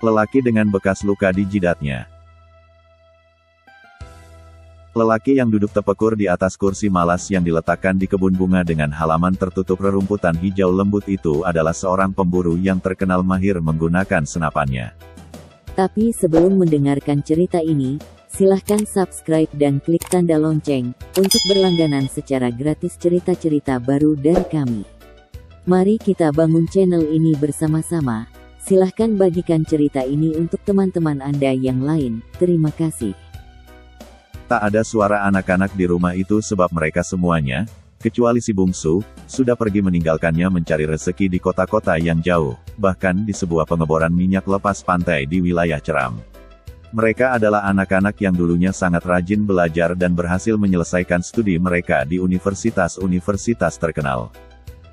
Lelaki dengan bekas luka di jidatnya. Lelaki yang duduk tepekur di atas kursi malas yang diletakkan di kebun bunga dengan halaman tertutup rerumputan hijau lembut itu adalah seorang pemburu yang terkenal mahir menggunakan senapannya. Tapi sebelum mendengarkan cerita ini, silahkan subscribe dan klik tanda lonceng, untuk berlangganan secara gratis cerita-cerita baru dari kami. Mari kita bangun channel ini bersama-sama. Silahkan bagikan cerita ini untuk teman-teman Anda yang lain. Terima kasih. Tak ada suara anak-anak di rumah itu sebab mereka semuanya, kecuali si bungsu, sudah pergi meninggalkannya mencari rezeki di kota-kota yang jauh, bahkan di sebuah pengeboran minyak lepas pantai di wilayah Ceram. Mereka adalah anak-anak yang dulunya sangat rajin belajar dan berhasil menyelesaikan studi mereka di universitas-universitas terkenal.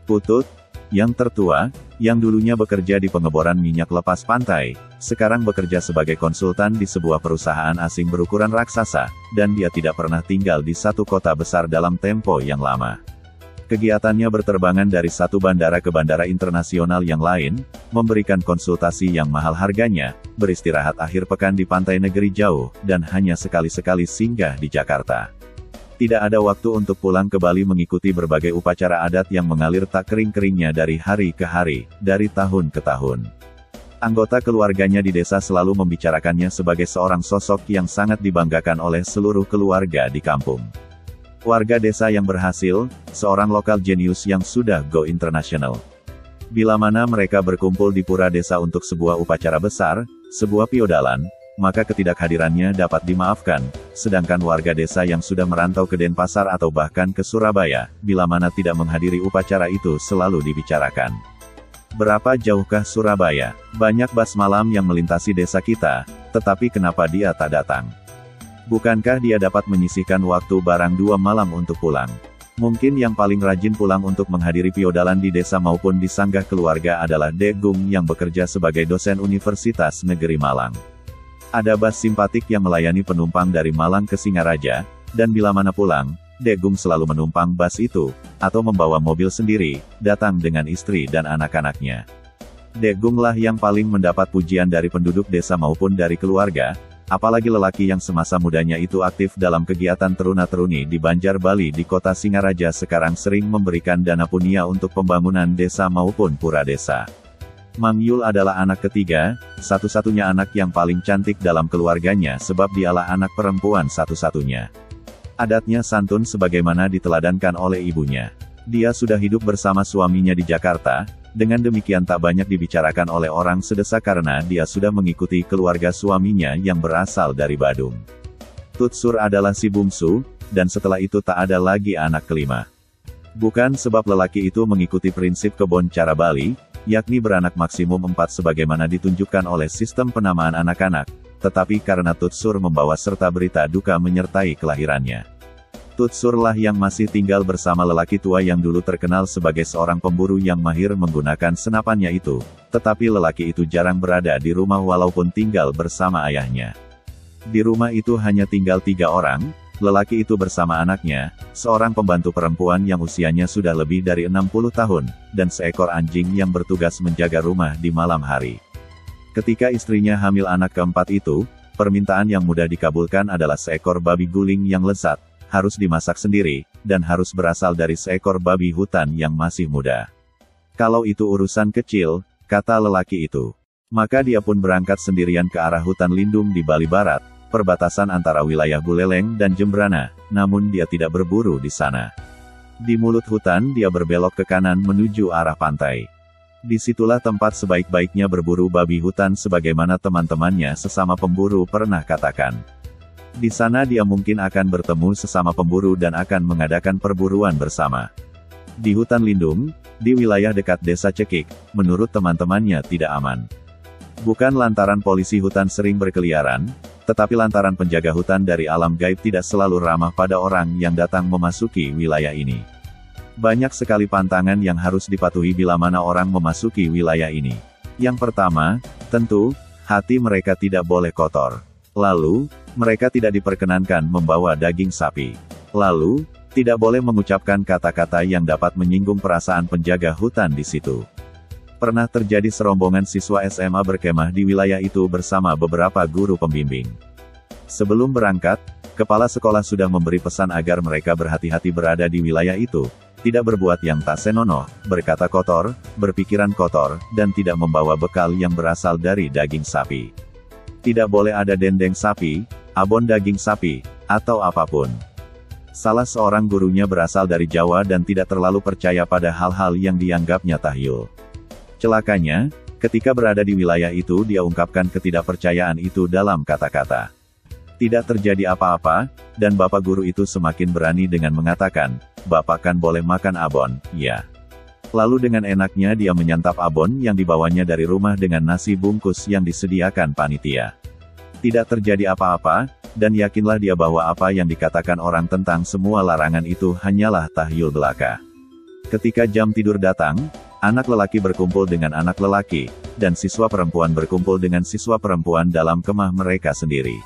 Putut, yang tertua, yang dulunya bekerja di pengeboran minyak lepas pantai, sekarang bekerja sebagai konsultan di sebuah perusahaan asing berukuran raksasa, dan dia tidak pernah tinggal di satu kota besar dalam tempo yang lama. Kegiatannya berterbangan dari satu bandara ke bandara internasional yang lain, memberikan konsultasi yang mahal harganya, beristirahat akhir pekan di pantai negeri jauh, dan hanya sekali-sekali singgah di Jakarta. Tidak ada waktu untuk pulang ke Bali mengikuti berbagai upacara adat yang mengalir tak kering-keringnya dari hari ke hari, dari tahun ke tahun. Anggota keluarganya di desa selalu membicarakannya sebagai seorang sosok yang sangat dibanggakan oleh seluruh keluarga di kampung. Warga desa yang berhasil, seorang lokal jenius yang sudah go international. Bila mana mereka berkumpul di pura desa untuk sebuah upacara besar, sebuah piodalan, maka ketidakhadirannya dapat dimaafkan, sedangkan warga desa yang sudah merantau ke Denpasar atau bahkan ke Surabaya, bila mana tidak menghadiri upacara itu selalu dibicarakan. Berapa jauhkah Surabaya? Banyak bas malam yang melintasi desa kita, tetapi kenapa dia tak datang? Bukankah dia dapat menyisihkan waktu barang 2 malam untuk pulang? Mungkin yang paling rajin pulang untuk menghadiri piodalan di desa maupun di sanggah keluarga adalah Dek Gung yang bekerja sebagai dosen Universitas Negeri Malang. Ada bas simpatik yang melayani penumpang dari Malang ke Singaraja, dan bila mana pulang, Dek Gung selalu menumpang bas itu, atau membawa mobil sendiri, datang dengan istri dan anak-anaknya. Dek Gung lah yang paling mendapat pujian dari penduduk desa maupun dari keluarga, apalagi lelaki yang semasa mudanya itu aktif dalam kegiatan teruna-teruni di Banjar Bali di kota Singaraja sekarang sering memberikan dana punia untuk pembangunan desa maupun pura desa. Mang Yul adalah anak ketiga, satu-satunya anak yang paling cantik dalam keluarganya sebab dialah anak perempuan satu-satunya. Adatnya santun sebagaimana diteladankan oleh ibunya. Dia sudah hidup bersama suaminya di Jakarta, dengan demikian tak banyak dibicarakan oleh orang sedesa karena dia sudah mengikuti keluarga suaminya yang berasal dari Badung. Tutsur adalah si bungsu, dan setelah itu tak ada lagi anak kelima. Bukan sebab lelaki itu mengikuti prinsip kebon cara Bali, yakni beranak maksimum 4 sebagaimana ditunjukkan oleh sistem penamaan anak-anak, tetapi karena Tutsur membawa serta berita duka menyertai kelahirannya. Tutsurlah yang masih tinggal bersama lelaki tua yang dulu terkenal sebagai seorang pemburu yang mahir menggunakan senapannya itu, tetapi lelaki itu jarang berada di rumah walaupun tinggal bersama ayahnya. Di rumah itu hanya tinggal 3 orang, lelaki itu bersama anaknya, seorang pembantu perempuan yang usianya sudah lebih dari 60 tahun, dan seekor anjing yang bertugas menjaga rumah di malam hari. Ketika istrinya hamil anak keempat itu, permintaan yang mudah dikabulkan adalah seekor babi guling yang lezat, harus dimasak sendiri, dan harus berasal dari seekor babi hutan yang masih muda. Kalau itu urusan kecil, kata lelaki itu. Maka dia pun berangkat sendirian ke arah hutan lindung di Bali Barat, perbatasan antara wilayah Buleleng dan Jembrana, namun dia tidak berburu di sana. Di mulut hutan dia berbelok ke kanan menuju arah pantai. Disitulah tempat sebaik-baiknya berburu babi hutan sebagaimana teman-temannya sesama pemburu pernah katakan. Di sana dia mungkin akan bertemu sesama pemburu dan akan mengadakan perburuan bersama. Di hutan lindung, di wilayah dekat desa Cekik, menurut teman-temannya tidak aman. Bukan lantaran polisi hutan sering berkeliaran, tetapi lantaran penjaga hutan dari alam gaib tidak selalu ramah pada orang yang datang memasuki wilayah ini. Banyak sekali pantangan yang harus dipatuhi bila mana orang memasuki wilayah ini. Yang pertama, tentu, hati mereka tidak boleh kotor. Lalu, mereka tidak diperkenankan membawa daging sapi. Lalu, tidak boleh mengucapkan kata-kata yang dapat menyinggung perasaan penjaga hutan di situ. Pernah terjadi serombongan siswa SMA berkemah di wilayah itu bersama beberapa guru pembimbing. Sebelum berangkat, kepala sekolah sudah memberi pesan agar mereka berhati-hati berada di wilayah itu, tidak berbuat yang tak senonoh, berkata kotor, berpikiran kotor, dan tidak membawa bekal yang berasal dari daging sapi. Tidak boleh ada dendeng sapi, abon daging sapi, atau apapun. Salah seorang gurunya berasal dari Jawa dan tidak terlalu percaya pada hal-hal yang dianggapnya tahyul. Celakanya, ketika berada di wilayah itu dia ungkapkan ketidakpercayaan itu dalam kata-kata. Tidak terjadi apa-apa, dan bapak guru itu semakin berani dengan mengatakan, "Bapak kan boleh makan abon, ya." Lalu dengan enaknya dia menyantap abon yang dibawanya dari rumah dengan nasi bungkus yang disediakan panitia. Tidak terjadi apa-apa, dan yakinlah dia bahwa apa yang dikatakan orang tentang semua larangan itu hanyalah tahyul belaka. Ketika jam tidur datang, anak lelaki berkumpul dengan anak lelaki, dan siswa perempuan berkumpul dengan siswa perempuan dalam kemah mereka sendiri.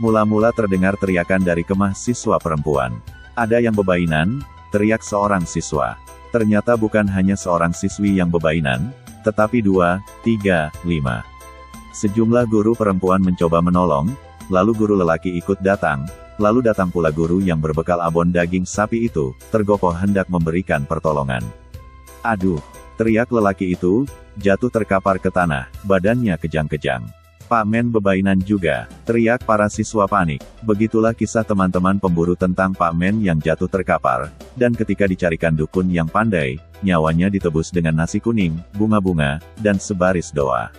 Mula-mula terdengar teriakan dari kemah siswa perempuan. "Ada yang bebainan," teriak seorang siswa. Ternyata bukan hanya seorang siswi yang bebainan, tetapi 2, 3, 5. Sejumlah guru perempuan mencoba menolong, lalu guru lelaki ikut datang, lalu datang pula guru yang berbekal abon daging sapi itu, tergopoh hendak memberikan pertolongan. "Aduh!" teriak lelaki itu, jatuh terkapar ke tanah, badannya kejang-kejang. "Pak Men bebainan juga," teriak para siswa panik. Begitulah kisah teman-teman pemburu tentang Pak Men yang jatuh terkapar, dan ketika dicarikan dukun yang pandai, nyawanya ditebus dengan nasi kuning, bunga-bunga, dan sebaris doa.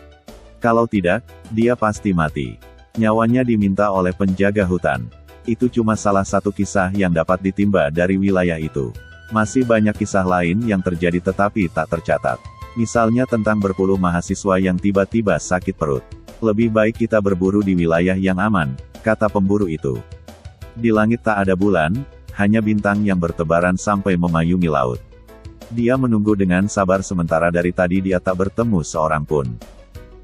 Kalau tidak, dia pasti mati. Nyawanya diminta oleh penjaga hutan. Itu cuma salah satu kisah yang dapat ditimba dari wilayah itu. Masih banyak kisah lain yang terjadi tetapi tak tercatat. Misalnya tentang berpuluh mahasiswa yang tiba-tiba sakit perut. "Lebih baik kita berburu di wilayah yang aman," kata pemburu itu. Di langit tak ada bulan, hanya bintang yang bertebaran sampai memayungi laut. Dia menunggu dengan sabar sementara dari tadi dia tak bertemu seorang pun.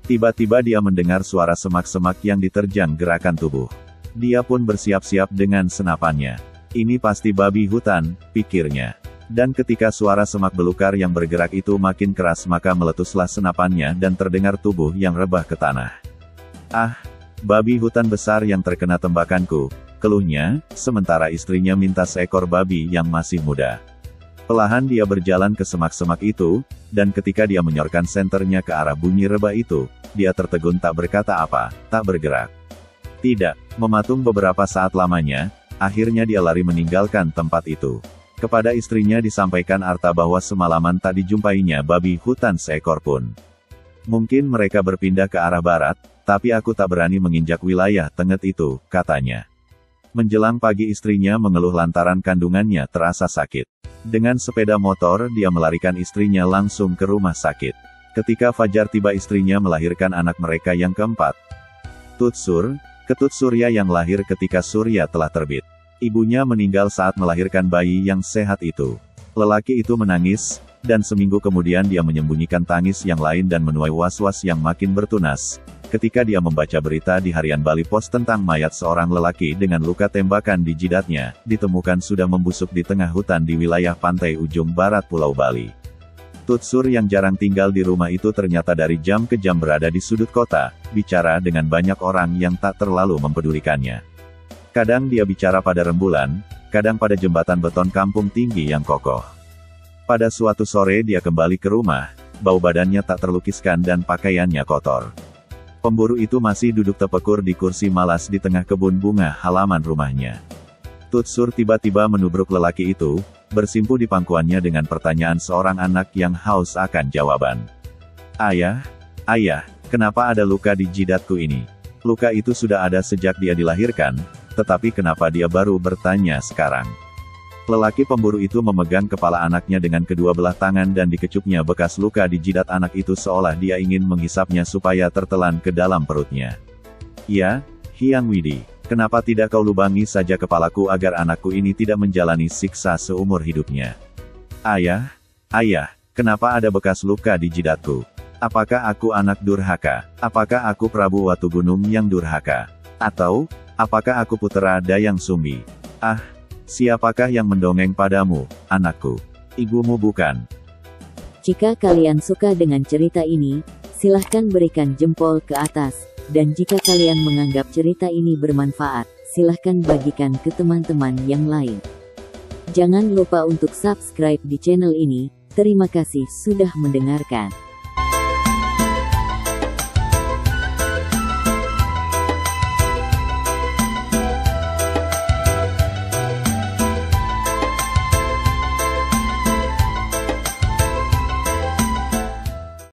Tiba-tiba dia mendengar suara semak-semak yang diterjang gerakan tubuh. Dia pun bersiap-siap dengan senapannya. "Ini pasti babi hutan," pikirnya. Dan ketika suara semak belukar yang bergerak itu makin keras maka meletuslah senapannya dan terdengar tubuh yang rebah ke tanah. "Ah, babi hutan besar yang terkena tembakanku," keluhnya, sementara istrinya minta seekor babi yang masih muda. Perlahan dia berjalan ke semak-semak itu, dan ketika dia menyorkan senternya ke arah bunyi rebah itu, dia tertegun tak berkata apa, tak bergerak. Tidak, mematung beberapa saat lamanya, akhirnya dia lari meninggalkan tempat itu. Kepada istrinya disampaikan Arta bahwa semalaman tak dijumpainya babi hutan seekor pun. "Mungkin mereka berpindah ke arah barat, tapi aku tak berani menginjak wilayah Tenget itu," katanya. Menjelang pagi istrinya mengeluh lantaran kandungannya terasa sakit. Dengan sepeda motor dia melarikan istrinya langsung ke rumah sakit. Ketika fajar tiba istrinya melahirkan anak mereka yang keempat. Tutsur, ketut surya yang lahir ketika surya telah terbit. Ibunya meninggal saat melahirkan bayi yang sehat itu. Lelaki itu menangis, dan seminggu kemudian dia menyembunyikan tangis yang lain dan menuai was-was yang makin bertunas. Ketika dia membaca berita di harian Bali Post tentang mayat seorang lelaki dengan luka tembakan di jidatnya, ditemukan sudah membusuk di tengah hutan di wilayah pantai ujung barat Pulau Bali. Tutsur yang jarang tinggal di rumah itu ternyata dari jam ke jam berada di sudut kota, bicara dengan banyak orang yang tak terlalu mempedulikannya. Kadang dia bicara pada rembulan, kadang pada jembatan beton kampung tinggi yang kokoh. Pada suatu sore dia kembali ke rumah, bau badannya tak terlukiskan dan pakaiannya kotor. Pemburu itu masih duduk tepekur di kursi malas di tengah kebun bunga halaman rumahnya. Tutsur tiba-tiba menubruk lelaki itu, bersimpuh di pangkuannya dengan pertanyaan seorang anak yang haus akan jawaban. "Ayah, ayah, kenapa ada luka di jidatku ini?" Luka itu sudah ada sejak dia dilahirkan, tetapi kenapa dia baru bertanya sekarang? Lelaki pemburu itu memegang kepala anaknya dengan kedua belah tangan dan dikecupnya bekas luka di jidat anak itu seolah dia ingin menghisapnya supaya tertelan ke dalam perutnya. "Ya, Hyang Widi, kenapa tidak kau lubangi saja kepalaku agar anakku ini tidak menjalani siksa seumur hidupnya?" "Ayah, ayah, kenapa ada bekas luka di jidatku? Apakah aku anak durhaka? Apakah aku Prabu Watugunung yang durhaka? Atau, apakah aku putera Dayang Sumbi? Siapakah yang mendongeng padamu, anakku? Ibumu bukan?" Jika kalian suka dengan cerita ini, silahkan berikan jempol ke atas. Dan jika kalian menganggap cerita ini bermanfaat, silahkan bagikan ke teman-teman yang lain. Jangan lupa untuk subscribe di channel ini. Terima kasih sudah mendengarkan.